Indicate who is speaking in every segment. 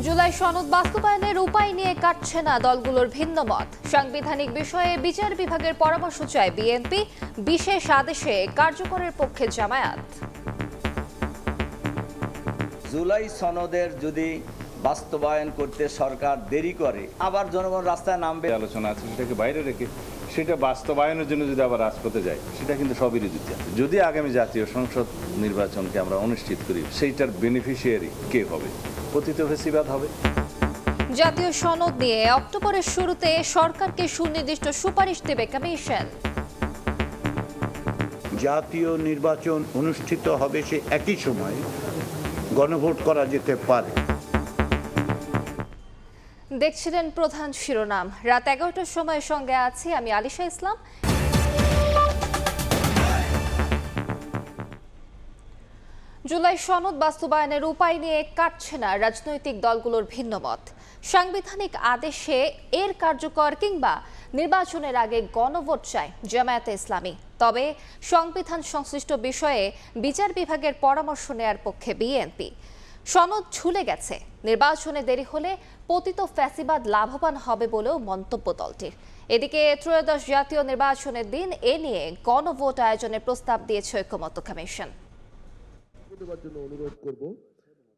Speaker 1: জুলাই সনদ বাস্তবায়নের উপায় নিয়ে কাটছে না দলগুলোর ভিন্ন মত। সাংবিধানিক বিষয়ে বিচার বিভাগের পরামর্শ চায় বিএনপি, বিশেষ আদেশে কার্যকরের পক্ষে জামায়াত।
Speaker 2: জুলাই সনদের যদি বাস্তবায়ন করতে সরকার দেরি করে, আবার জনগণ রাস্তায় নামবে।
Speaker 3: আলোচনা আছে সেটাকে বাইরে রেখে সেটা বাস্তবায়নের জন্য যদি আবার রাজপথে যায়, সেটা কিন্তু সবই বিরোধিতা। যদি আগামী জাতীয় সংসদ নির্বাচনকে আমরা অনুষ্ঠিত করি, সেইটার বেনিফিশিয়ারি কে হবে? পতিত ফ্যাসিবাদ হবে।
Speaker 1: জাতীয় সনদ নিয়ে অক্টোবরের শুরুতে সরকারকে সুনির্দিষ্ট সুপারিশ দেবে কমিশন।
Speaker 4: জাতীয় নির্বাচন অনুষ্ঠিত হবে, সে একই সময় গণভোট করা যেতে পারে।
Speaker 1: দেখছিলেন প্রধান শিরোনাম। রাত 11টার সময় সঙ্গে আছি আমি আলিশা ইসলাম। জুলাই সনদ বাস্তবায়নের উপায় নিয়ে কাটছে না রাজনৈতিক দলগুলোর ভিন্ন মত। সাংবিধানিক আদেশে এর কার্যকর কিংবা নির্বাচনের আগে গণভোট চায় জামায়াতে ইসলামী। তবে সংবিধান সংশ্লিষ্ট বিষয়ে বিচার বিভাগের পরামর্শ নেয়ার পক্ষে বিএনপি। সনদ ঝুলে গেছে, নির্বাচনে দেরি হলে পতিত ফ্যাসিবাদ লাভবান হবে বলেও মন্তব্য দলটির। এদিকে ত্রয়োদশ জাতীয় নির্বাচনের দিন এ নিয়ে গণভোট আয়োজনের প্রস্তাব দিয়েছে ঐকমত্য কমিশন।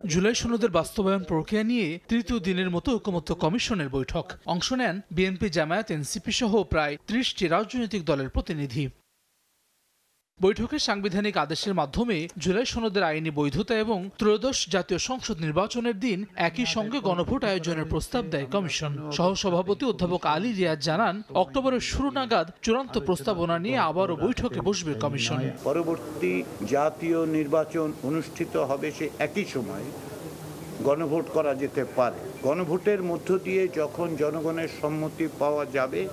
Speaker 5: জুলাই সনদের বাস্তবায়ন প্রক্রিয়া নিয়ে তৃতীয় দিনের মতো ঐকমত্য কমিশনের বৈঠক। অংশ নেন বিএনপি, জামায়াত, এনসিপি সহ প্রায় 30টি রাজনৈতিক দলের প্রতিনিধি। বৈঠকে সাংবিধানিক আদেশের মাধ্যমে জুলাই সনদের আইনি বৈধতা এবং ত্রয়োদশ জাতীয় সংসদ নির্বাচনের দিন একই সঙ্গে গণভোট আয়োজনের প্রস্তাব দেয় কমিশন। সহসভাপতি অধ্যাপক আলী রিয়াদ জানান, অক্টোবরের শুরু নাগাদ চূড়ান্ত প্রস্তাবনা নিয়ে আবারও বৈঠকে বসবে কমিশন।
Speaker 4: পরবর্তী জাতীয় নির্বাচন অনুষ্ঠিত হবে, সে একই সময় গণভোট করা যেতে পারে। গণভোটের মধ্য দিয়ে যখন জনগণের সম্মতি পাওয়া যাবে,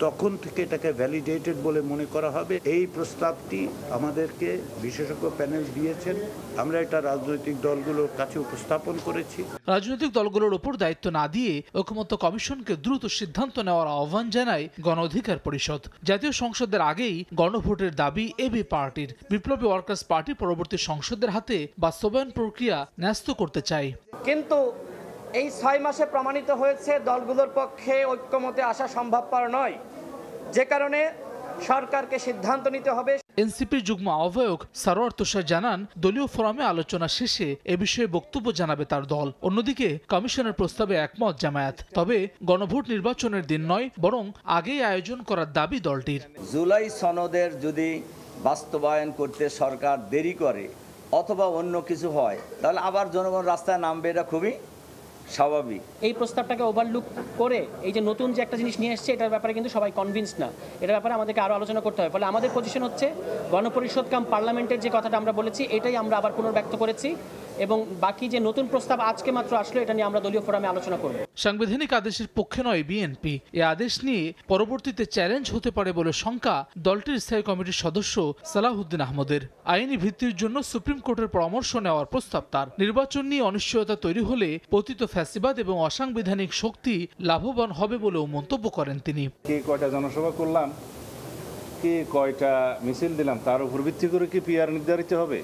Speaker 4: তখন থেকে এটাকে ভ্যালিডেটেড বলে মনে করা হবে। এই প্রস্তাবটি আমাদেরকে বিশেষজ্ঞ প্যানেল দিয়েছেন, আমরা এটা রাজনৈতিক দলগুলোর কাছে উপস্থাপন করেছি।
Speaker 5: রাজনৈতিক দলগুলোর উপর দায়িত্ব না দিয়ে ঐকমত্য কমিশনকে দ্রুত সিদ্ধান্ত নেওয়ার আহ্বান জানায় গণ অধিকার পরিষদ। জাতীয় সংসদের আগেই গণভোটের দাবি এবি পার্টির। বিপ্লবী ওয়ার্কার্স পার্টি পরবর্তী সংসদের হাতে বাস্তবায়ন প্রক্রিয়া ন্যস্ত করতে চায়।
Speaker 6: কিন্তু এই 6 মাসে প্রমাণিত হয়েছে দলগুলোর পক্ষে ঐক্যমতে আসা সম্ভবপর নয়, যে কারণে সরকারকে সিদ্ধান্ত নিতে হবে।
Speaker 5: এনসিপির যুগ্ম আহ্বায়ক সারোয়ার তুষার জানান, দলীয় ফোরামে আলোচনা শেষে এ বিষয়ে বক্তব্য জানাবে তার দল। অন্যদিকে কমিশনের প্রস্তাবে একমত জামায়াত। তবে গণভোট নির্বাচনের দিন নয়, বরং আগেই আয়োজন করার দাবি দলটির।
Speaker 2: জুলাই সনদের যদি বাস্তবায়ন করতে সরকার দেরি করে অথবা অন্য কিছু হয়, তাহলে আবার জনগণ রাস্তায় নামবে, এটা খুবই স্বাভাবিক।
Speaker 7: এই প্রস্তাবটাকে ওভারলুক করে এই যে নতুন যে একটা জিনিস নিয়ে এসছে, এটার ব্যাপারে কিন্তু সবাই কনভিন্স না। এটার ব্যাপারে আমাদেরকে আরও আলোচনা করতে হবে। ফলে আমাদের পজিশন হচ্ছে, গণপরিষদ কাম পার্লামেন্টের যে কথাটা আমরা বলেছি, এটাই আমরা আবার পুনর্ব্যক্ত করেছি, এবং বাকি যে নতুন প্রস্তাব আজকে মাত্র আসলো, এটা নিয়ে আমরা দলীয় ফোরামে আলোচনা করব।
Speaker 5: সাংবিধানিক আদেশের পক্ষে নয় বিএনপি। এ আদেশ নিয়ে পরবর্তীতে চ্যালেঞ্জ হতে পারে বলে শঙ্কা দলটির স্থায়ী কমিটির সদস্য সালাহউদ্দিন আহমদের। আইনি ভিত্তির জন্য সুপ্রিম কোর্টের পরামর্শ নেওয়ার প্রস্তাব তার। নির্বাচন নিয়ে অনিশ্চয়তা তৈরি হলে পতিত ফ্যাসিবাদ এবং অসাংবিধানিক শক্তি লাভবান হবে বলেও মন্তব্য করেন তিনি।
Speaker 3: কে কয়টা জনসভা করলাম, কে কয়টা মিছিল দিলাম, তার উপর ভিত্তি করে কি পিআর নির্ধারিত হবে?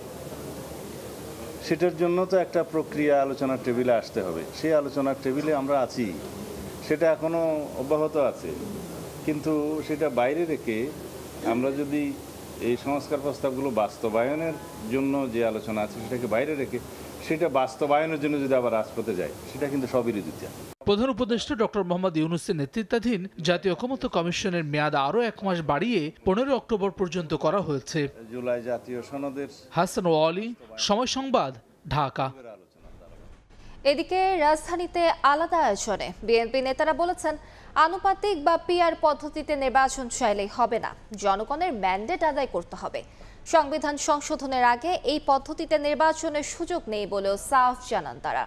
Speaker 3: সেটার জন্য তো একটা প্রক্রিয়া আলোচনার টেবিলে আসতে হবে। সেই আলোচনার টেবিলে আমরা আছি, সেটা এখনো অব্যাহত আছে। কিন্তু সেটা বাইরে রেখে আমরা যদি এই সংস্কার প্রস্তাবগুলো বাস্তবায়নের জন্য যে আলোচনা আছে সেটাকে বাইরে রেখে সেটা বাস্তবায়নের জন্য যদি আবার রাজপথে যায়, সেটা কিন্তু সব বিরোধিতা।
Speaker 5: প্রধান উপদেষ্টা ডক্টর মোহাম্মদ ইউনূসের নেতৃত্বাধীন জাতীয় ঐকমত্য কমিশনের মেয়াদ আরও 1 মাস বাড়িয়ে 15 অক্টোবর পর্যন্ত করা হয়েছে।
Speaker 3: জুলাই জাতীয় সনদের।
Speaker 5: হাসান ওয়ালি, সময় সংবাদ, ঢাকা।
Speaker 1: এদিকে রাজধানীতে আলাদা আয়োজনে বিএনপি নেতারা বলেছেন, আনুপাতিক বা পিআর পদ্ধতিতে নির্বাচন চাইলেই হবে না, জনগণের ম্যান্ডেট আদায় করতে হবে। সংবিধান সংশোধনের আগে এই পদ্ধতিতে নির্বাচনের সুযোগ নেই বলেও সাফ জানান তারা।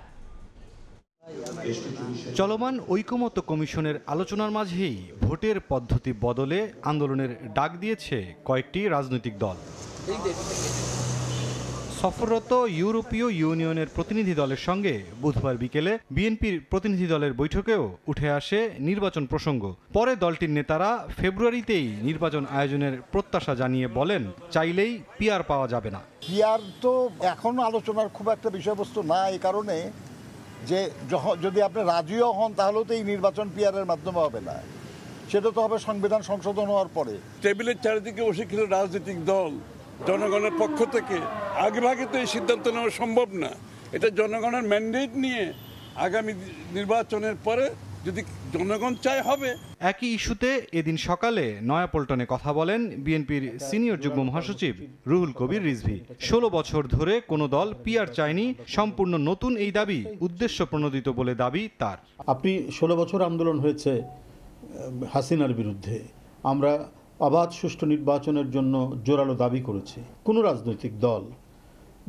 Speaker 8: চলমান ঐকমত্য কমিশনের আলোচনার মাঝেই ভোটের পদ্ধতি বদলে আন্দোলনের ডাক দিয়েছে কয়েকটি রাজনৈতিক দল। সফররত ইউরোপীয় ইউনিয়নের প্রতিনিধি দলের সঙ্গে বুধবার বিকেলে বিএনপির প্রতিনিধি দলের বৈঠকেও উঠে আসে নির্বাচন প্রসঙ্গ। পরে দলটির নেতারা ফেব্রুয়ারিতেই নির্বাচন আয়োজনের প্রত্যাশা জানিয়ে বলেন, চাইলেই পিআর পাওয়া যাবে না।
Speaker 9: পিআর তো এখন আলোচনার খুব একটা বিষয়বস্তু না, এই কারণে যে যদি আপনি রাজিও হন তাহলেও তো এই নির্বাচন পিআরের মাধ্যমে হবে না, সেটা তো হবে সংবিধান সংশোধন হওয়ার পরে।
Speaker 10: টেবিলের চারিদিকে বসে কিছু রাজনৈতিক দল জনগণের পক্ষ থেকে আগেভাগে তো এই সিদ্ধান্ত নেওয়া সম্ভব না। এটা জনগণের ম্যান্ডেট নিয়ে আগামী নির্বাচনের পরে যদি জনগণ চায় হবে।
Speaker 8: একই ইস্যুতে এদিন সকালে নয়াপল্টনে কথা বলেন বিএনপির সিনিয়র যুগ্ম মহাসচিব রুহুল কবির রিজভী। 16 বছর ধরে কোনো দল পিআর চায়নি, সম্পূর্ণ নতুন এই দাবি উদ্দেশ্য প্রণোদিত বলে দাবি তার।
Speaker 11: আপনি 16 বছর আন্দোলন হয়েছে হাসিনার বিরুদ্ধে, আমরা অবাধ সুষ্ঠু নির্বাচনের জন্য জোরালো দাবি করেছি। কোনো রাজনৈতিক দল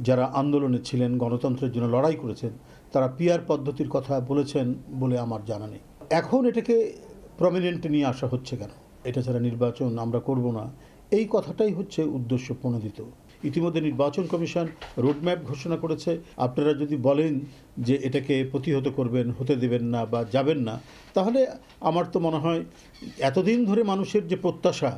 Speaker 11: যারা আন্দোলনে ছিলেন, গণতন্ত্রের জন্য লড়াই করেছেন, তারা পিআর পদ্ধতির কথা বলেছেন বলে আমার জানা নেই। এখন এটাকে প্রমিনেন্টে নিয়ে আসা হচ্ছে কেন? এটা ছাড়া নির্বাচন আমরা করব না, এই কথাটাই হচ্ছে উদ্দেশ্য প্রণোদিত। ইতিমধ্যে নির্বাচন কমিশন রোডম্যাপ ঘোষণা করেছে। আপনারা যদি বলেন যে এটাকে প্রতিহত করবেন, হতে দেবেন না বা যাবেন না, তাহলে আমার তো মনে হয় এতদিন ধরে মানুষের যে প্রত্যাশা,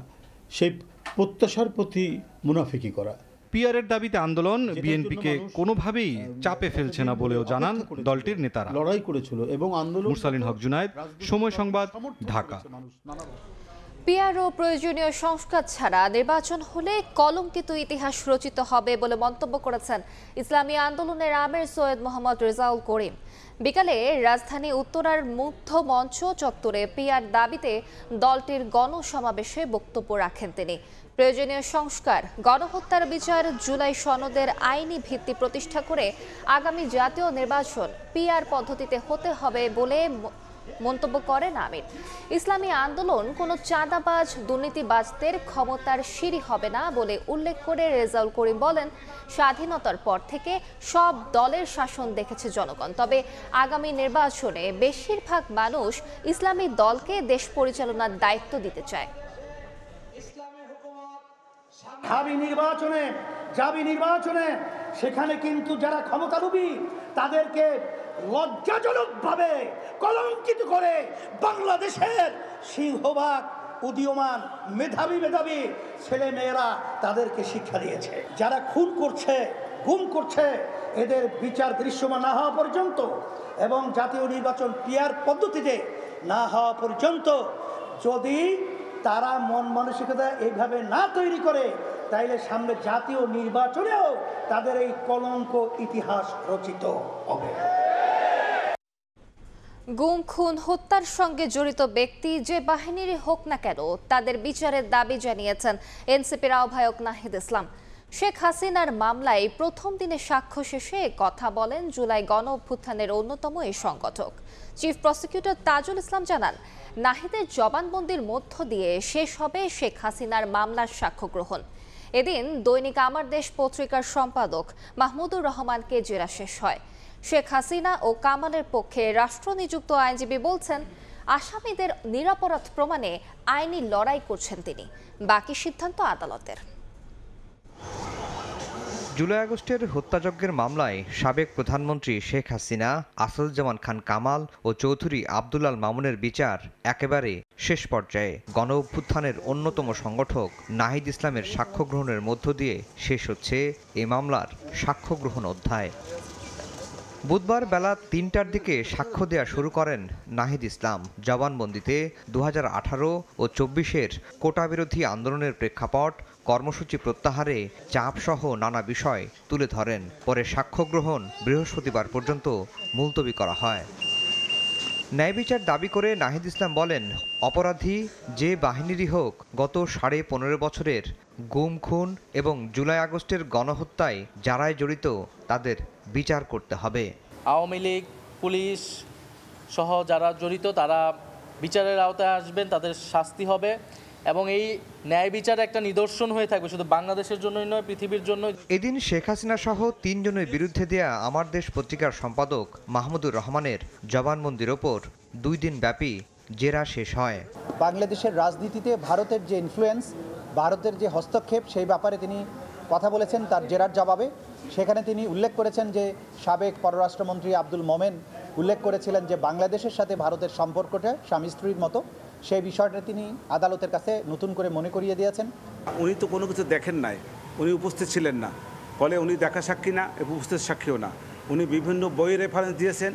Speaker 11: সেই প্রত্যাশার প্রতি মুনাফিকি করা।
Speaker 8: পিআরের দাবিতে আন্দোলন বিএনপিকে কোনোভাবেই চাপে ফেলছে না বলেও জানান দলটির নেতারা।
Speaker 11: লড়াই করেছিল এবং আন্দোলন।
Speaker 8: মুরসালিন হক জুনায়েদ, সময় সংবাদ, ঢাকা।
Speaker 1: পিআর ও প্রয়োজনীয় সংস্কার ছাড়া নির্বাচন হলে কলঙ্কিত ইতিহাস রচিত হবে বলে মন্তব্য করেছেন ইসলামী আন্দোলনের আমির সৈয়দ মোহাম্মদ রেজাউল করিম। বিকালে রাজধানী উত্তরার মুগ্ধ মঞ্চ চত্বরে পিআর দাবিতে দলটির গণসমাবেশে বক্তব্য রাখেন তিনি। প্রয়োজনীয় সংস্কার, গণহত্যার বিচার, জুলাই সনদের আইনি ভিত্তি প্রতিষ্ঠা করে আগামী জাতীয় নির্বাচন পিআর পদ্ধতিতে হতে হবে বলে মন্তব্য করেন আমির। ইসলামী আন্দোলন কোনো চাঁদাবাজ দুর্নীতিবাজদের ক্ষমতার সিঁড়ি হবে না বলে উল্লেখ করে রেজাউল করিম বলেন, স্বাধীনতার পর থেকে সব দলের শাসন দেখেছে জনগণ, তবে আগামী নির্বাচনে বেশিরভাগ মানুষ ইসলামী দলকে দেশ পরিচালনার দায়িত্ব দিতে চায়।
Speaker 12: নির্বাচনে সেখানে কিন্তু যারা ক্ষমতালোভী তাদেরকে লজ্জাজনকভাবে কলঙ্কিত করে বাংলাদেশের সিংহভাগ উদীয়মান মেধাবী ছেলে মেয়েরা তাদেরকে শিক্ষা দিয়েছে। যারা খুন করছে, গুম করছে, এদের বিচার দৃশ্যমান না হওয়া পর্যন্ত এবং জাতীয় নির্বাচন পিআর পদ্ধতিতে না হওয়া পর্যন্ত যদি তারা মন মানসিকতা এইভাবে না তৈরি করে, তাইলে সামনে জাতীয় নির্বাচনেও তাদের এই কলঙ্ক ইতিহাস রচিত হবে।
Speaker 1: গুম, খুন, হত্যার সঙ্গে জড়িত ব্যক্তি যে বাহিনীরই হোক না কেন তাদের বিচারের দাবি জানিয়েছেন এনসিপির আহ্বায়ক নাহিদ ইসলাম। শেখ হাসিনার মামলায় প্রথম দিনে সাক্ষ্য শেষে কথা বলেন জুলাই গণ অভ্যুত্থানের অন্যতম এই সংগঠক। চিফ প্রসিকিউটর তাজুল ইসলাম জানান, নাহিদের জবানবন্দির মধ্য দিয়ে শেষ হবে শেখ হাসিনার মামলার সাক্ষ্য গ্রহণ। এদিন দৈনিক আমার দেশ পত্রিকার সম্পাদক মাহমুদুর রহমানকে জেরা শেষ হয়। শেখ হাসিনা ও কামালের পক্ষে রাষ্ট্রনিযুক্ত আইনজীবী বলছেন, আসামিদের নিরপরাধ প্রমাণে আইনি লড়াই করছেন তিনি, বাকি সিদ্ধান্ত আদালতের।
Speaker 13: জুলাই আগস্টের হত্যাযজ্ঞের মামলায় সাবেক প্রধানমন্ত্রী শেখ হাসিনা, আসাদুজ্জামান খান কামাল ও চৌধুরী আব্দুল আল মামুনের বিচার একেবারে শেষ পর্যায়ে। গণ অভ্যুত্থানের অন্যতম সংগঠক নাহিদ ইসলামের সাক্ষ্য গ্রহণের মধ্য দিয়ে শেষ হচ্ছে এ মামলার সাক্ষ্য গ্রহণ অধ্যায়। বুধবার বেলা ৩টার দিকে সাক্ষ্য দেয়া শুরু করেন নাহিদ ইসলাম। জবানবন্দিতে 2018 ও 24-এর কোটাবিরোধী আন্দোলনের প্রেক্ষাপট, কর্মসূচি প্রত্যাহারে চাপসহ নানা বিষয় তুলে ধরেন। পরে সাক্ষ্য গ্রহণ বৃহস্পতিবার পর্যন্ত মুলতবি করা হয়। ন্যায় বিচার দাবি করে নাহিদ ইসলাম বলেন, অপরাধী যে বাহিনীরই হোক গত 15.5 বছরের গুম, খুন এবং জুলাই আগস্টের গণহত্যায় যারাই জড়িত তাদের বিচার করতে হবে।
Speaker 14: আওয়ামী লীগ, পুলিশ সহ যারা জড়িত তারা বিচারের আওতায় আসবেন, তাদের শাস্তি হবে এবং এই ন্যায় বিচার একটা নিদর্শন হয়ে থাকবে শুধু বাংলাদেশের জন্যই নয়, পৃথিবীর জন্য।
Speaker 13: এদিন শেখ হাসিনা সহ 3 জনের বিরুদ্ধে দেয়া আমার দেশ পত্রিকার সম্পাদক মাহমুদুর রহমানের জবানবন্দির ওপর 2 দিন ব্যাপী জেরা শেষ হয়।
Speaker 15: বাংলাদেশের রাজনীতিতে ভারতের যে ইনফ্লুয়েন্স, ভারতের যে হস্তক্ষেপ, সেই ব্যাপারে তিনি কথা বলেছেন তার জেরার জবাবে। সেখানে তিনি উল্লেখ করেছেন যে সাবেক পররাষ্ট্রমন্ত্রী আব্দুল মোমেন উল্লেখ করেছিলেন যে বাংলাদেশের সাথে ভারতের সম্পর্কটা স্বামী স্ত্রীর মতো। সেই বিষয়টা তিনি আদালতের কাছে নতুন করে মনে করিয়ে দিয়েছেন।
Speaker 16: উনি তো কোনো কিছু দেখেন নাই, উনি উপস্থিত ছিলেন না, ফলে উনি দেখা সাক্ষী না, উপস্থিত সাক্ষীও না। উনি বিভিন্ন বইয়ের রেফারেন্স দিয়েছেন,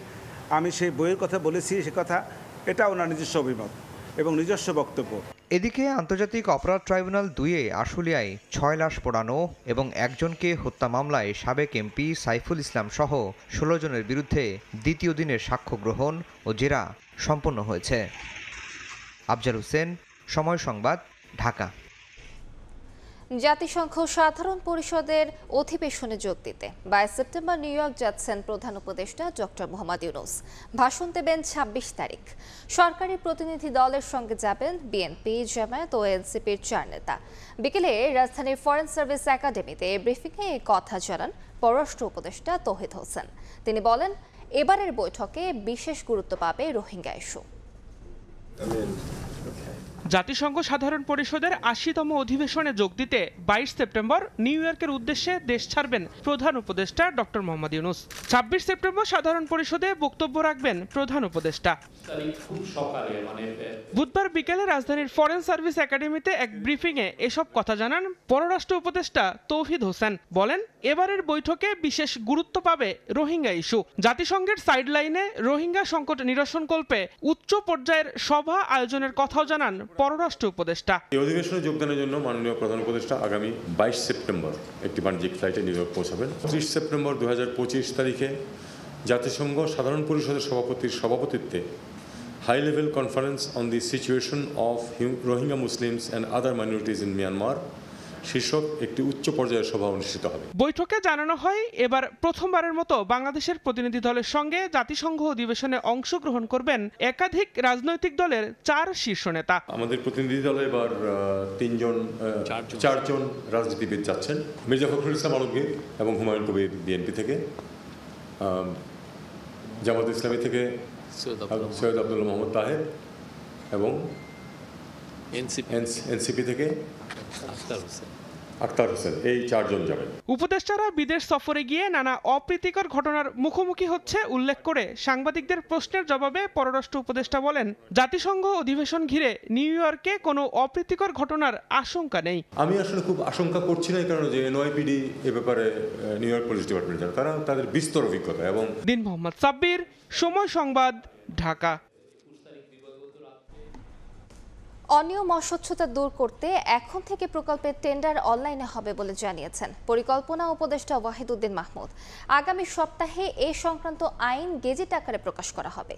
Speaker 16: আমি সেই বইয়ের কথা বলেছি, সে কথা এটা ওনার নিজস্ব অভিমত এবং নিজস্ব বক্তব্য।
Speaker 13: এদিকে আন্তর্জাতিক অপরাধ ট্রাইব্যুনাল 2-এ আশুলিয়ায় 6 লাশ পোড়ানো এবং একজনকে হত্যা মামলায় সাবেক এমপি সাইফুল ইসলাম সহ 16 জনের বিরুদ্ধে দ্বিতীয় দিনের সাক্ষ্য গ্রহণ ও জেরা সম্পন্ন হয়েছে। আফজাল হোসেন, সময় সংবাদ, ঢাকা।
Speaker 1: জাতিসংঘ সাধারণ পরিষদের অধিবেশনে যোগ দিতে 22 সেপ্টেম্বর নিউ ইয়র্ক যাচ্ছেন প্রধান উপদেষ্টা ডক্টর মোহাম্মদ ইউনূস। ভাষণ দেবেন 26 তারিখ। সরকারি প্রতিনিধি দলের সঙ্গে যাবেন বিএনপি, জামায়াত ও এনসিপির 4 নেতা। বিকেলে রাজধানীর ফরেন সার্ভিস একাডেমিতে ব্রিফিংয়ে এই কথা জানান পররাষ্ট্র উপদেষ্টা তৌহিদ হোসেন। তিনি বলেন, এবারের বৈঠকে বিশেষ গুরুত্ব পাবে রোহিঙ্গা ইস্যু।
Speaker 17: জাতিসংঘ সাধারণ পরিষদের 80তম অধিবেশনে যোগ দিতে 22 সেপ্টেম্বর নিউ ইয়র্কের উদ্দেশ্যে দেশ ছাড়বেন প্রধান উপদেষ্টা ডক্টর মোহাম্মদ ইউনূস। 26 সেপ্টেম্বর সাধারণ পরিষদে বক্তব্য রাখবেন প্রধান উপদেষ্টা। বুধবার বিকেলে রাজধানীর ফরেন সার্ভিস একাডেমিতে এক ব্রিফিংয়ে এসব কথা জানান পররাষ্ট্র উপদেষ্টা তৌহিদ হোসেন। বলেন, এবারের বৈঠকে বিশেষ গুরুত্ব পাবে রোহিঙ্গা ইস্যু। জাতিসংঘের সাইডলাইনে রোহিঙ্গা সংকট নিরসনকল্পে উচ্চ পর্যায়ের সভা আয়োজনের কথাও জানান পররাষ্ট্র উপদেষ্টা।
Speaker 18: এই অধিবেশনে যোগদানের জন্য মাননীয় প্রধান উপদেষ্টা আগামী 22 সেপ্টেম্বর একটি বাণিজ্যিক ফ্লাইটে নিউ ইয়র্ক পৌঁছাবেন। 30 সেপ্টেম্বর 2025 তারিখে জাতিসংঘ সাধারণ পরিষদের সভাপতির সভাপতিত্বে high level conference on the situation of Rohingya Muslims and other minorities in Myanmar শীর্ষক একটি উচ্চ পর্যায়ের সভা অনুষ্ঠিত হবে।
Speaker 17: বৈঠকে জানানো হয়, এবার প্রথমবারের মতো বাংলাদেশের প্রতিনিধি দলের সঙ্গে জাতিসংঘ অধিবেশনে অংশগ্রহণ করবেন একাধিক রাজনৈতিক দলের 4 শীর্ষ নেতা।
Speaker 18: আমাদের প্রতিনিধি দলে এবার 4জন রাজনীতিবিদ যাচ্ছেন। মির্জা ফখরুল ইসলাম আলমগীর এবং হুমায়ুন কবির বিএনপি থেকে, জামাত ইসলামী থেকে সৈয়দ আব্দুল্লাহ মোহাম্মদ তাহের এবং এনসিপি থেকে আখতার হোসেন, এই 4 জন যাবেন।
Speaker 17: উপদেষ্টারা বিদেশ সফরে গিয়ে নানা অপ্রীতিকর ঘটনার মুখোমুখি হচ্ছে উল্লেখ করে সাংবাদিকদের প্রশ্নের জবাবে পররাষ্ট্র উপদেষ্টা বলেন, জাতিসংঘ অধিবেশন ঘিরে নিউ ইয়র্কে কোনো অপ্রীতিকর ঘটনার আশঙ্কা নেই।
Speaker 18: আমি আসলে খুব আশঙ্কা করছি না, কারণ যে এনওয়াইপিডি এ ব্যাপারে নিউ ইয়র্ক পুলিশ ডিপার্টমেন্ট জানে, তারা তাদের বিস্তর অভিজ্ঞতা। এবং
Speaker 17: দিন মোহাম্মদ সাব্বির, সময় সংবাদ, ঢাকা।
Speaker 1: অনিয়ম অস্বচ্ছতা দূর করতে এখন থেকে প্রকল্পের টেন্ডার অনলাইনে হবে বলে জানিয়েছেন পরিকল্পনা উপদেষ্টা ওয়াহিদুদ্দিন মাহমুদ। আগামী সপ্তাহে এ সংক্রান্ত আইন গেজেট আকারে প্রকাশ করা হবে।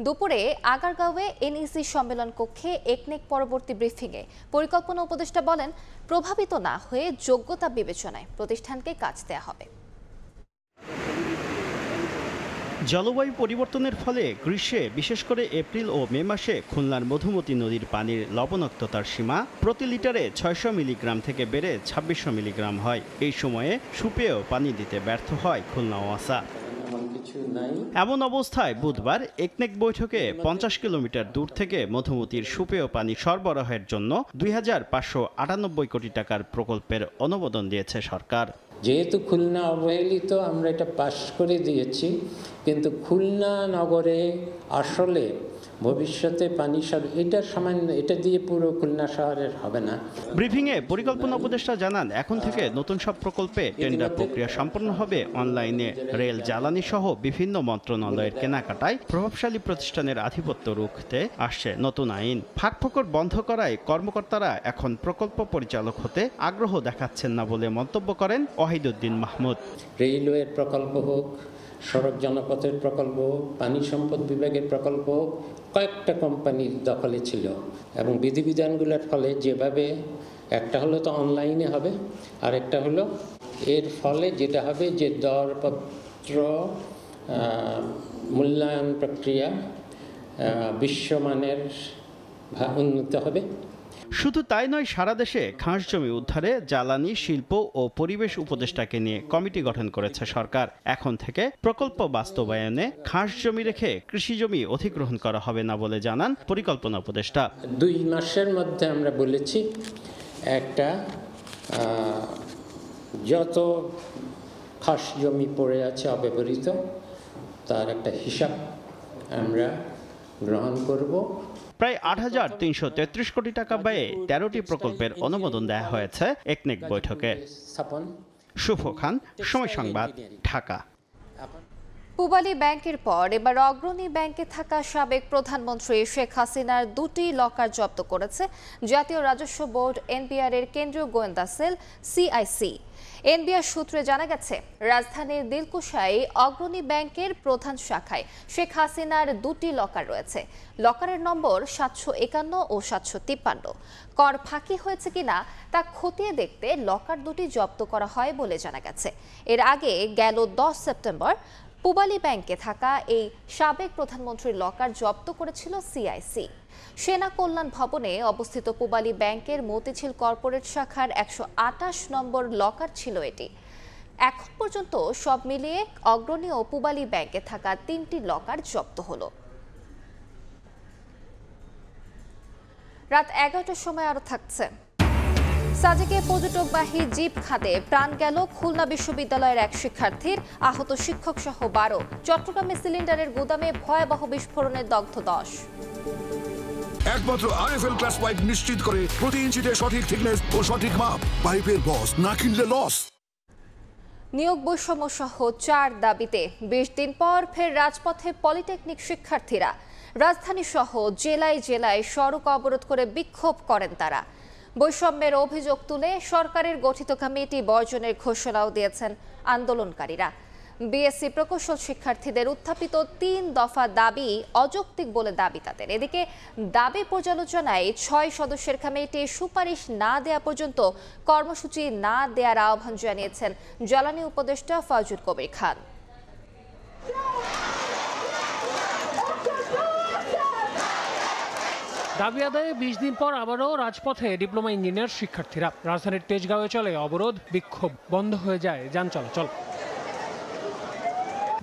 Speaker 1: দুপুরে আগারগাঁওয়ে এনইসি সম্মেলন কক্ষে একনেক পরবর্তী ব্রিফিংয়ে পরিকল্পনা উপদেষ্টা বলেন, প্রভাবিত না হয়ে যোগ্যতা বিবেচনায় প্রতিষ্ঠানকে কাজ দেয়া হবে।
Speaker 19: জলবায়ু পরিবর্তনের ফলে গ্রীষ্মে বিশেষ করে এপ্রিল ও মে মাসে খুলনার মধুমতি নদীর পানির লবণাক্ততার সীমা প্রতি লিটারে 600 মিলিগ্রাম থেকে বেড়ে 2600 মিলিগ্রাম হয়। এই সময়ে সুপেয় পানি দিতে ব্যর্থ হয় খুলনা ওয়াসা। এমন অবস্থায় বুধবার একনেক বৈঠকে 50 কিলোমিটার দূর থেকে মধুমতির সুপেয় পানি সরবরাহের জন্য 2598 কোটি টাকার প্রকল্পের অনুমোদন দিয়েছে সরকার।
Speaker 20: যেহেতু খুলনা অবহেলিত, আমরা এটা পাস করে দিয়েছি, কিন্তু খুলনা নগরে আসলে ভবিষ্যতে পানি এটা সামান্য, এটা দিয়ে পুরো খুলনা শহরের হবে না।
Speaker 19: ব্রিফিংয়ে পরিকল্পনা উপদেষ্টা জানান, এখন থেকে নতুন সব প্রকল্পে টেন্ডার প্রক্রিয়া সম্পন্ন হবে অনলাইনে। রেল, জ্বালানি সহ বিভিন্ন মন্ত্রণালয়ের কেনাকাটায় প্রভাবশালী প্রতিষ্ঠানের আধিপত্য রুখতে আসছে নতুন আইন। ফাঁকফোকর বন্ধ করায় কর্মকর্তারা এখন প্রকল্প পরিচালক হতে আগ্রহ দেখাচ্ছেন না বলে মন্তব্য করেন ওয়াহিদুদ্দিন মাহমুদ।
Speaker 20: রেলওয়ের প্রকল্প হোক, সড়ক জনপথের প্রকল্প, পানি সম্পদ বিভাগের প্রকল্প, কয়েকটা কোম্পানির দখলে ছিল এবং বিধিবিধানগুলোর ফলে যেভাবে একটা হলো তো অনলাইনে হবে, আর একটা হলো এর ফলে যেটা হবে যে দরপত্র মূল্যায়ন প্রক্রিয়া বিশ্বমানের উন্নত হবে।
Speaker 19: শুধু তাই নয়, সারা দেশে খাস জমি উদ্ধারে জ্বালানি, শিল্প ও পরিবেশ উপদেষ্টাকে নিয়ে কমিটি গঠন করেছে সরকার। এখন থেকে প্রকল্প বাস্তবায়নে খাস জমি রেখে কৃষি জমি অধিগ্রহণ করা হবে না বলে জানান পরিকল্পনা উপদেষ্টা।
Speaker 20: 2 মাসের মধ্যে আমরা বলেছি একটা যত খাস জমি পড়ে আছে অব্যবহৃত তার একটা হিসাব আমরা গ্রহণ করব।
Speaker 19: প্রায় 8,333 কোটি টাকা ব্যয়ে 13টি প্রকল্পের অনুমোদন দেওয়া হয়েছে একনেক বৈঠকে। শুভ খান, সময় সংবাদ, ঢাকা।
Speaker 1: পূবালী ব্যাংকের পর এবার অগ্রণী ব্যাংকে থাকা সাবেক প্রধানমন্ত্রী শেখ হাসিনার দুটি লকার জব্দ করেছে জাতীয় রাজস্ব বোর্ড এনবিআর এর কেন্দ্রীয় গোয়েন্দা সেল সিআইসি। এনবিআর সূত্রে জানা গেছে, রাজধানীর দিলকুশায় অগ্রণী ব্যাংকের প্রধান শাখায় শেখ হাসিনার দুটি লকার রয়েছে। লকারের নম্বর 751 ও 753। কর ফাঁকি হয়েছে কিনা তা খতিয়ে দেখতে লকার দুটি জব্দ করা হয় বলে জানা গেছে। এর আগে গেল 10 সেপ্টেম্বর পূবালী ব্যাংকে থাকা এই সাবেক প্রধানমন্ত্রীর লকার জব্দ করেছিল সিআইসি। সেনা কল্যাণ ভবনে অবস্থিত পূবালী ব্যাংকের মতিঝিল কর্পোরেট শাখার 128 নম্বর লকার ছিল এটি। এখন পর্যন্ত সব মিলিয়ে অগ্রণী ও পূবালী ব্যাংকে থাকা 3টি লকার জব্দ হলো। রাত 11টার সময় আরো থাকছে। সাজেকে পর্যটকবাহী জিপ খাদে প্রাণ গেল খুলনা বিশ্ববিদ্যালয়ের এক শিক্ষার্থীর, আহত শিক্ষক সহ 12। চট্টগ্রামে সিলিন্ডারের গুদামে ভয়াবহ বিস্ফোরণে দগ্ধ 10।
Speaker 21: একমাত্র আরএফএল ক্লাস পাইপ নিশ্চিত করে প্রতি ইঞ্চিতে সঠিক থিকনেস ও সঠিক মাপ। পাইপের বস, না কিনলে লস।
Speaker 1: নিয়োগ বৈষম্য সহ 4 দাবিতে 20 দিন পর ফের রাজপথে পলিটেকনিক শিক্ষার্থীরা। রাজধানী সহ জেলায় জেলায় সড়ক অবরোধ করে বিক্ষোভ করেন তারা। বৈষম্যের অভিযোগ তুলে সরকারের গঠিত কমিটি বর্জনের ঘোষণাও দিয়েছেন আন্দোলনকারীরা। বিএসসি প্রকৌশল শিক্ষার্থীদের উত্থাপিত 3 দফা দাবি অযৌক্তিক বলে দাবি তাদের। এদিকে দাবি পর্যালোচনায় 6 সদস্যের কমিটি সুপারিশ না দেয়া পর্যন্ত কর্মসূচি না দেওয়ার আহ্বান জানিয়েছেন জ্বালানি উপদেষ্টা ফজলুল কবির খান।
Speaker 17: দাবি আদায়ে 20 দিন পর আবারও রাজপথে ডিপ্লোমা ইঞ্জিনিয়ার শিক্ষার্থীরা। রাজধানীর তেজগাঁওয়ে চলে অবরোধ, বিক্ষোভ, বন্ধ হয়ে যায় যান চলাচল।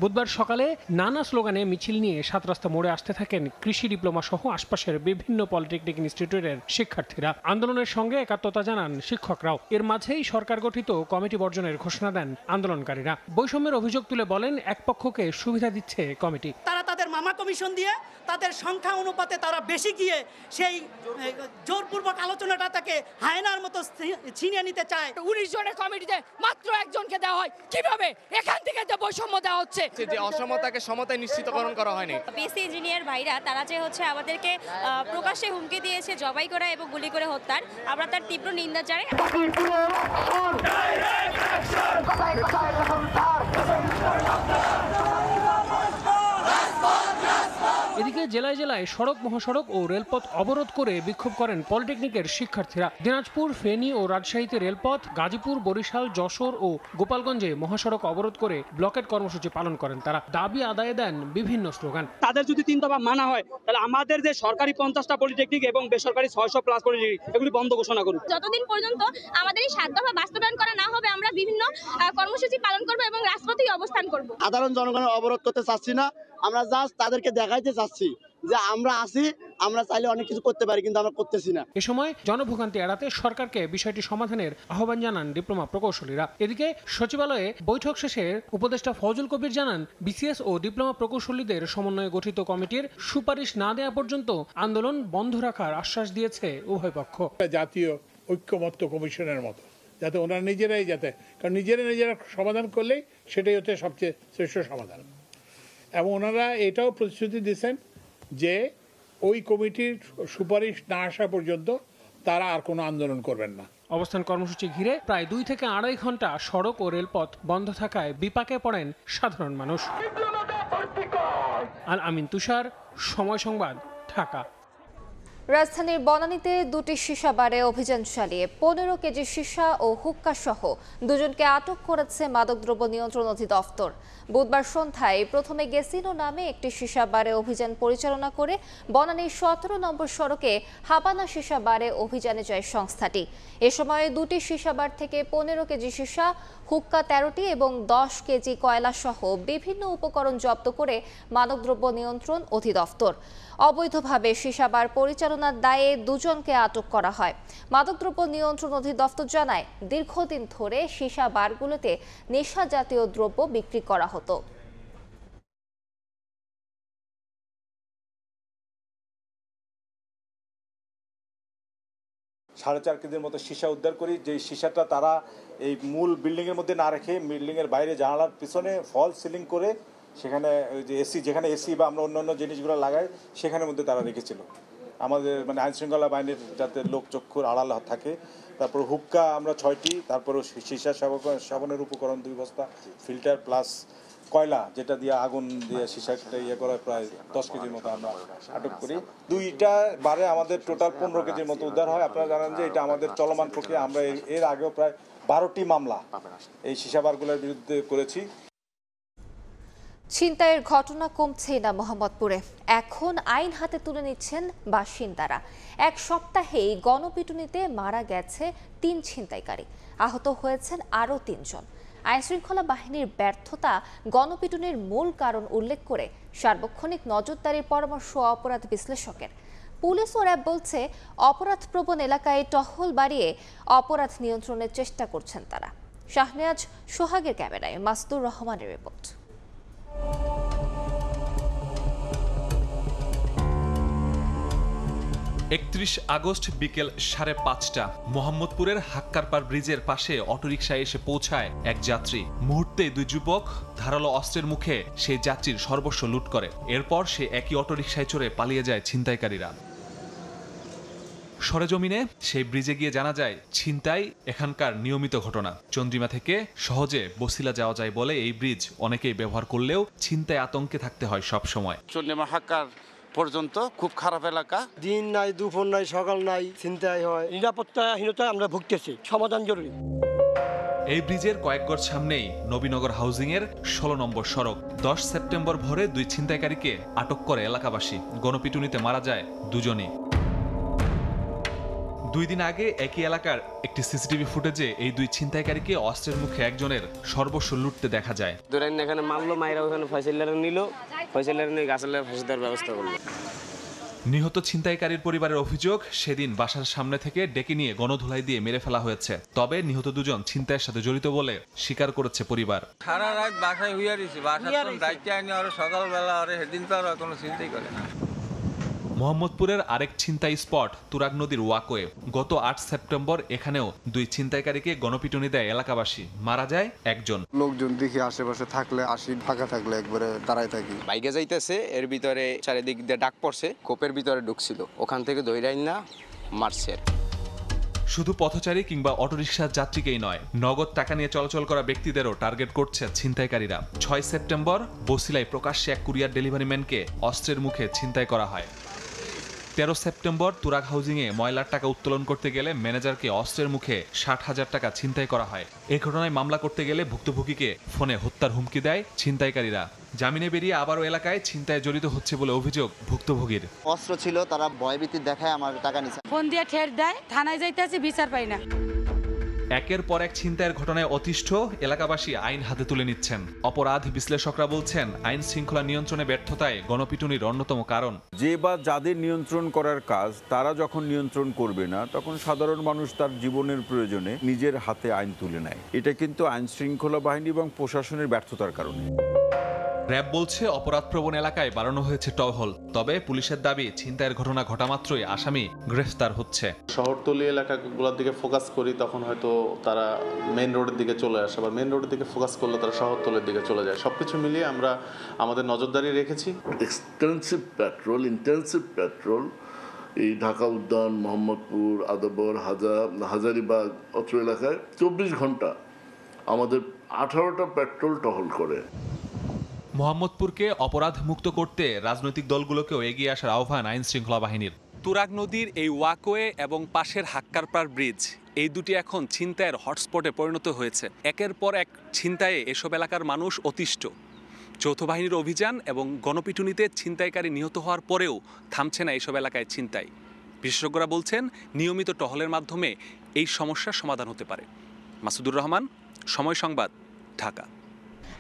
Speaker 17: বুধবার সকালে নানা স্লোগানে মিছিল নিয়ে 7 রাস্তা মোড়ে আসতে থাকেন কৃষি ডিপ্লোমা সহ আশপাশের বিভিন্ন পলিটেকনিক ইনস্টিটিউটের শিক্ষার্থীরা। আন্দোলনের সঙ্গে একাত্মতা জানান শিক্ষকরাও। এর মাঝেই সরকার গঠিত কমিটি বর্জনের ঘোষণা দেন আন্দোলনকারীরা। বৈষম্যের অভিযোগ তুলে বলেন, এক পক্ষকে সুবিধা দিচ্ছে কমিটি।
Speaker 12: তারা তাদের মামা কমিশন দিয়ে তাদের সংখ্যা অনুপাতে তারা বেশি গিয়ে সেই জোরপূর্বক আলোচনাটা তাকে হায়নার মতো ছিনিয়ে নিতে চায়।
Speaker 22: 19 জনের কমিটিতে মাত্র একজনকে দেওয়া হয়, কিভাবে এখান থেকে যে বৈষম্য দেওয়া হচ্ছে,
Speaker 23: যে অসমতাকে সমতায় নিশ্চিতকরণ করা হয়নি।
Speaker 24: বিএসসি ইঞ্জিনিয়ার ভাইরা তারা যে আমাদেরকে প্রকাশ্যে হুমকি দিয়েছে জবাই করা এবং গুলি করে হত্যার, আমরা তার তীব্র নিন্দা জানাই।
Speaker 17: এদিকে জেলায় জেলায় সড়ক, মহাসড়ক ও রেলপথ অবরোধ করে বিক্ষোভ করেন পলিটেকনিকের শিক্ষার্থীরা। দিনাজপুর, ফেনী ও রাজশাহীতে রেলপথ, গাজীপুর, বরিশাল, যশোর ও গোপালগঞ্জে মহাসড়ক অবরোধ করে ব্লকেট কর্মসূচি পালন করেন তারা। দাবি আদায়ে দেন বিভিন্ন স্লোগান।
Speaker 25: তাদের যদি 3 দফা মানা হয়, তাহলে আমাদের যে সরকারি 50টা পলিটেকনিক এবং বেসরকারি 600+ পলিটেকনিক এগুলি বন্ধ ঘোষণা করুন।
Speaker 24: যতদিন পর্যন্ত আমাদের এই 7 দফা বাস্তবায়ন করা না হবে, আমরা বিভিন্ন কর্মসূচি পালন করব এবং রাজপথেই অবস্থান করব।
Speaker 26: সাধারণ জনগণের অবরোধ করতে চাচ্ছি না, আমরা জাস্ট তাদেরকে দেখাইতে চাচ্ছি যে আমরা আছি, আমরা চাইলে অনেক কিছু করতে পারি, কিন্তু আমরা করতেছি না।
Speaker 17: এ সময় জনভোগান্তি এড়াতে সরকারকে বিষয়টি সমাধানের আহ্বান জানান ডিপ্লোমা প্রকৌশলীরা। এদিকে সচিবালয়ে বৈঠক শেষে উপদেষ্টা ফজলুল কবির জানান, বিসিএস ও ডিপ্লোমা প্রকৌশলীদের সমন্বয়ে গঠিত কমিটির সুপারিশ না দেওয়া পর্যন্ত আন্দোলন বন্ধ রাখার আশ্বাস দিয়েছে উভয় পক্ষ।
Speaker 27: জাতীয় ঐক্যমত্য কমিশনের মতো যাতে ওনারা নিজেরাই কারণ নিজেরা সমাধান করলেই সেটাই হচ্ছে সবচেয়ে শ্রেষ্ঠ সমাধান। এবং ওনারা এটাও প্রতিশ্রুতি দিয়েছেন যে ওই কমিটির সুপারিশ না আসা পর্যন্ত তারা আর কোনো আন্দোলন করবেন না।
Speaker 17: অবস্থান কর্মসূচি ঘিরে প্রায় 2 থেকে 2.5 ঘন্টা সড়ক ও রেলপথ বন্ধ থাকায় বিপাকে পড়েন সাধারণ মানুষ। আল আমিন তুষার, সময় সংবাদ, ঢাকা।
Speaker 1: রাজধানীর বনানীতে 2টি সীসা বারে অভিযান চালিয়ে 15 কেজি সীসা ও হুক্কা সহ 2 জনকে আটক করেছে মাদকদ্রব্য নিয়ন্ত্রণ অধিদপ্তর। বুধবার সন্ধ্যায় প্রথমে গেসিনো নামে একটি সীসা বারে অভিযান পরিচালনা করে বনানীর 17 নম্বর সড়কে হাবানা সীসা বারে অভিযানে যায় সংস্থাটি। এ সময় 2টি সীসা বার থেকে 15 কেজি সীসা, হুক্কা 13টি এবং 10 কেজি কয়লা সহ বিভিন্ন উপকরণ জব্দ করে মাদকদ্রব্য নিয়ন্ত্রণ অধিদপ্তর। অবৈধভাবে সীসা বার পরিচালনার দায়ে 2 জনকে আটক করা হয়। মাদকদ্রব্য নিয়ন্ত্রণ অধিদপ্তর জানায়, দীর্ঘদিন ধরে সীসা বারগুলোতে নেশা জাতীয় দ্রব্য বিক্রি করা হতো।
Speaker 28: সাড়ে 4 কেজির মতো সীসা উদ্ধার করি, যে সীসাটা তারা এই মূল বিল্ডিংয়ের মধ্যে না রেখে বিল্ডিংয়ের বাইরে জানালার পিছনে ফল সিলিং করে সেখানে ওই যে এসি, যেখানে এসি বা আমরা অন্যান্য জিনিসগুলো লাগাই সেখানের মধ্যে তারা রেখেছিল। আমাদের মানে আইনশৃঙ্খলা বাহিনীর যাতে লোক চক্ষুর আড়াল থাকে। তারপর হুক্কা আমরা 6টি, তারপর সীসা সাবানের উপকরণ 2 বস্তা, ফিল্টার প্লাস কয়লা যেটা দিয়ে আগুন দিয়ে সীসাটা ইয়ে করা প্রায় 10 কেজির মতো আমরা আটক করি। 2টা বারে আমাদের টোটাল 15 কেজির মতো উদ্ধার হয়। আপনারা জানেন যে এটা আমাদের চলমান প্রক্রিয়া। আমরা এর আগেও প্রায় 12টি মামলা এই সীসাবারগুলোর বিরুদ্ধে করেছি।
Speaker 1: ছিনতাইয়ের ঘটনা কমছেই না মোহাম্মদপুরে। এখন আইন হাতে তুলে নিচ্ছেন বাসিন্দারা। এক সপ্তাহেই গণপিটুনিতে মারা গেছে 3 ছিনতাইকারী, আহত হয়েছেন আরও 3 জন। আইনশৃঙ্খলা বাহিনীর ব্যর্থতা গণপিটুনির মূল কারণ উল্লেখ করে সার্বক্ষণিক নজরদারির পরামর্শ অপরাধ বিশ্লেষকের। পুলিশ ও র্যাব বলছে অপরাধপ্রবণ এলাকায় টহল বাড়িয়ে অপরাধ নিয়ন্ত্রণের চেষ্টা করছেন তারা। শাহনেয়াজ সোহাগের ক্যামেরায় মাসুদুর রহমানের রিপোর্ট।
Speaker 2: 31 আগস্ট বিকেল 5:30 মোহাম্মদপুরের হাক্কারপাড় ব্রিজের পাশে অটোরিকশায় এসে পৌঁছায় এক যাত্রী। মুহূর্তে 2 যুবক ধারালো অস্ত্রের মুখে সেই যাত্রীর সর্বস্ব লুট করে। এরপর সে একই অটোরিকশায় চড়ে পালিয়ে যায় ছিনতাইকারীরা। সরেজমিনে সেই ব্রিজে গিয়ে জানা যায় ছিনতাই এখানকার নিয়মিত ঘটনা। চন্দ্রিমা থেকে সহজে বসিলা যাওয়া যায় বলে এই ব্রিজ অনেকেই ব্যবহার করলেও ছিনতাই আতঙ্কে থাকতে হয় সব সময়।
Speaker 3: চন্দ্রিমা হাক্কার পর্যন্ত খুব খারাপ এলাকা, দিন নাই দুপুর নাই সকাল নাই ছিনতাই হয়, নিরাপত্তাহীনতায় আমরা ভুগতেছি, সমাধান জরুরি।
Speaker 2: এই ব্রিজের কয়েক গজ সামনেই নবীনগর হাউজিং এর 16 নম্বর সড়ক। 10 সেপ্টেম্বর ভোরে 2 ছিনতাইকারীকে আটক করে এলাকাবাসী। গণপিটুনিতে মারা যায় 2 জনই। 2 দিন আগে একই এলাকার একটি সিসিটিভি ফুটেজে এই 2 ছিনতাইকারীকে অস্ত্রের মুখে একজনের সর্বস্ব লুটতে দেখা যায়।
Speaker 4: ধরেন এখানে মারলো, মাইরা ওখানে ফয়সালারে নিল, ফয়সালারে নিয়ে গাছালে ফাঁসি দেওয়ার ব্যবস্থা করলো।
Speaker 2: নিহত ছিনতাইকারীর পরিবারের অভিযোগ, সেদিন বাসার সামনে থেকে ডেকে নিয়ে গণধুলাই দিয়ে মেরে ফেলা হয়েছে। তবে নিহত 2 জন ছিনতাইয়ের সাথে জড়িত বলে স্বীকার করেছে পরিবার।
Speaker 5: সারা রাত বাসায় হুইয়া দিয়েছে, বাসার দায়িত্ব আইনি আর সকালবেলা আর সেদিন তো আর কোনো চিন্তাই করে না।
Speaker 2: মোহাম্মদপুরের আরেক ছিনতাই স্পট তুরাগ নদীর ওয়াকওয়ে। গত 8 সেপ্টেম্বর এখানেও 2 ছিনতাইকারীকে গণপিটুনি দেয় এলাকাবাসী। মারা যায় একজন।
Speaker 6: লোকজন দেখি আশেপাশে থাকলে আসি, ফাঁকা থাকলে একবারে দাঁড়ায় থাকি।
Speaker 7: বাইকে যাইতেছে, এর ভিতরে চারিদিক দিয়ে ডাক পড়ছে, কোপের ভিতরে ঢুকছিল, ওখান থেকে দইরাই না মারছে।
Speaker 2: শুধু পথচারী কিংবা অটোরিকশার যাত্রীকেই নয়, নগদ টাকা নিয়ে চলাচল করা ব্যক্তিদেরও টার্গেট করছে ছিনতাইকারীরা। 6 সেপ্টেম্বর বসিলায় প্রকাশ্যে এক কুরিয়ার ডেলিভারি ম্যানকে অস্ত্রের মুখে ছিনতাই করা হয়। 13 সেপ্টেম্বর তুরাগ হাউজিংয়ে ময়লার টাকা উত্তোলন করতে গেলে ম্যানেজারকে অস্ত্রের মুখে 60,000 টাকা ছিনতাই করা হয়। এই ঘটনায় মামলা করতে গেলে ভুক্তভোগীকে ফোনে হত্যার হুমকি দেয় ছিনতাইকারীরা। জামিনে বেরিয়ে আবারও এলাকায় ছিনতায় জড়িত হচ্ছে বলে অভিযোগ ভুক্তভোগীর।
Speaker 26: অস্ত্র ছিল, তারা ভয়ভীতি দেখায় আমার টাকা নিছে।
Speaker 22: ফোন দিয়ে ঠের দেয়, থানায় যাইতেছি, বিচার পাই না।
Speaker 2: একের পর এক ছিনতাইয়ের ঘটনায় অতিষ্ঠ এলাকাবাসী আইন হাতে তুলে নিচ্ছেন। অপরাধ বিশ্লেষকরা বলছেন আইন শৃঙ্খলা নিয়ন্ত্রণে ব্যর্থতায় গণপিটুনির অন্যতম কারণ।
Speaker 9: যে বা যাদের নিয়ন্ত্রণ করার কাজ তারা যখন নিয়ন্ত্রণ করবে না, তখন সাধারণ মানুষ তার জীবনের প্রয়োজনে নিজের হাতে আইন তুলে নেয়। এটা কিন্তু আইন শৃঙ্খলা বাহিনী এবং প্রশাসনের ব্যর্থতার কারণে।
Speaker 2: র্যাব বলছে অপরাধপ্রবণ এলাকায় বাড়ানো হয়েছে টহল। তবে পুলিশের দাবি ছিনতাইয়ের ঘটনা ঘটা মাত্রই আসামি গ্রেফতার হচ্ছে।
Speaker 10: শহরতলি এলাকাগুলোর দিকে ফোকাস করি, তখন হয়তো তারা মেইন রোডের দিকে চলে আসে, আবার মেইন রোডের দিকে ফোকাস করলে তারা শহরতলির দিকে চলে যায়। সবকিছু মিলিয়ে আমরা আমাদের নজরদারি রেখেছি।
Speaker 29: ইন্টেন্সিভ পেট্রোল এই ঢাকা উদ্যান, মোহাম্মদপুর, আদাবর, হাজারিবাগ অত্র এলাকায় 24 ঘন্টা আমাদের 18টা পেট্রোল টহল করে।
Speaker 2: মোহাম্মদপুরকে অপরাধ মুক্ত করতে রাজনৈতিক দলগুলোকেও এগিয়ে আসার আহ্বান আইন শৃঙ্খলা বাহিনীর। তুরাগ নদীর এই ওয়াকওয়ে এবং পাশের হাক্কারপাড় ব্রিজ, এই দুটি এখন ছিনতাইয়ের হটস্পটে পরিণত হয়েছে। একের পর এক ছিনতাইয়ে এসব এলাকার মানুষ অতিষ্ঠ। যৌথ বাহিনীর অভিযান এবং গণপিটুনিতে ছিনতাইকারী নিহত হওয়ার পরেও থামছে না এসব এলাকায় ছিনতাই। বিশেষজ্ঞরা বলছেন নিয়মিত টহলের মাধ্যমে এই সমস্যার সমাধান হতে পারে। মাসুদুর রহমান, সময় সংবাদ, ঢাকা।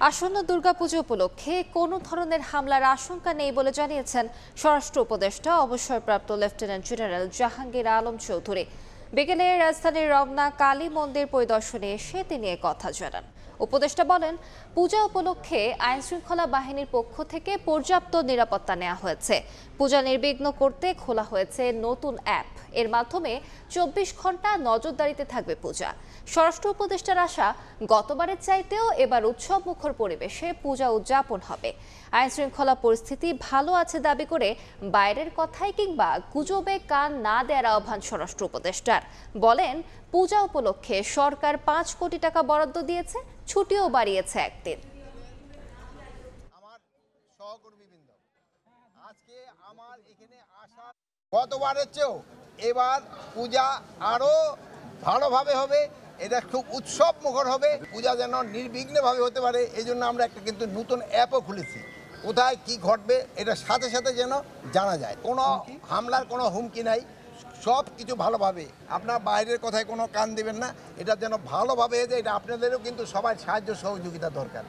Speaker 1: আসন্ন দুর্গাপুজো উপলক্ষে কোনো ধরনের হামলার আশঙ্কা নেই বলে জানিয়েছেন স্বরাষ্ট্র উপদেষ্টা অবসরপ্রাপ্ত লেফটেন্যান্ট জেনারেল জাহাঙ্গীর আলম চৌধুরী। বিকেলে রাজধানীর রমনা কালী মন্দির পরিদর্শনে এসে তিনি কথা জানান। উপদেষ্টা বলেন, পূজা উপলক্ষে আইনশৃঙ্খলা বাহিনীর পক্ষ থেকে পর্যাপ্ত নিরাপত্তা নেওয়া হয়েছে। পূজা নির্বিঘ্ন করতে খোলা হয়েছে নতুন অ্যাপ। এর মাধ্যমে 24 ঘন্টা নজরদারিতে থাকবে পূজা। স্বরাষ্ট্র উপদেষ্টার আশা, গতবারের চাইতেও এবার উৎসব মুখর পরিবেশে পূজা উদযাপন হবে। আইন শৃঙ্খলা পরিস্থিতি ভালো আছে দাবি করে বাইরের কথায় কিংবা গুজবে কান না দেওয়ার আহ্বান স্বরাষ্ট্র উপদেষ্টার। বলেন, পূজা উপলক্ষে সরকার 5 কোটি টাকা বরাদ্দ দিয়েছে, ছুটিও বাড়িয়েছে একদিন।
Speaker 8: গতবারের চেয়েও এবার পূজা আরো ভালোভাবে হবে, এটা খুব উৎসব মুখর হবে, পূজা যেন নির্বিঘ্নভাবে হতে পারে এই জন্য আমরা একটা কিন্তু নতুন অ্যাপও খুলেছি। কোথায় কি ঘটবে এটা সাথে সাথে যেন জানা যায়, কোনো হামলার কোনো হুমকি নাই, সব কিছু ভালোভাবে। আপনার বাইরের কথায় কোনো কান দেবেন না, এটা যেন ভালোভাবে হয়ে যায়, এটা আপনাদেরও কিন্তু সবাই সাহায্য সহযোগিতা দরকার।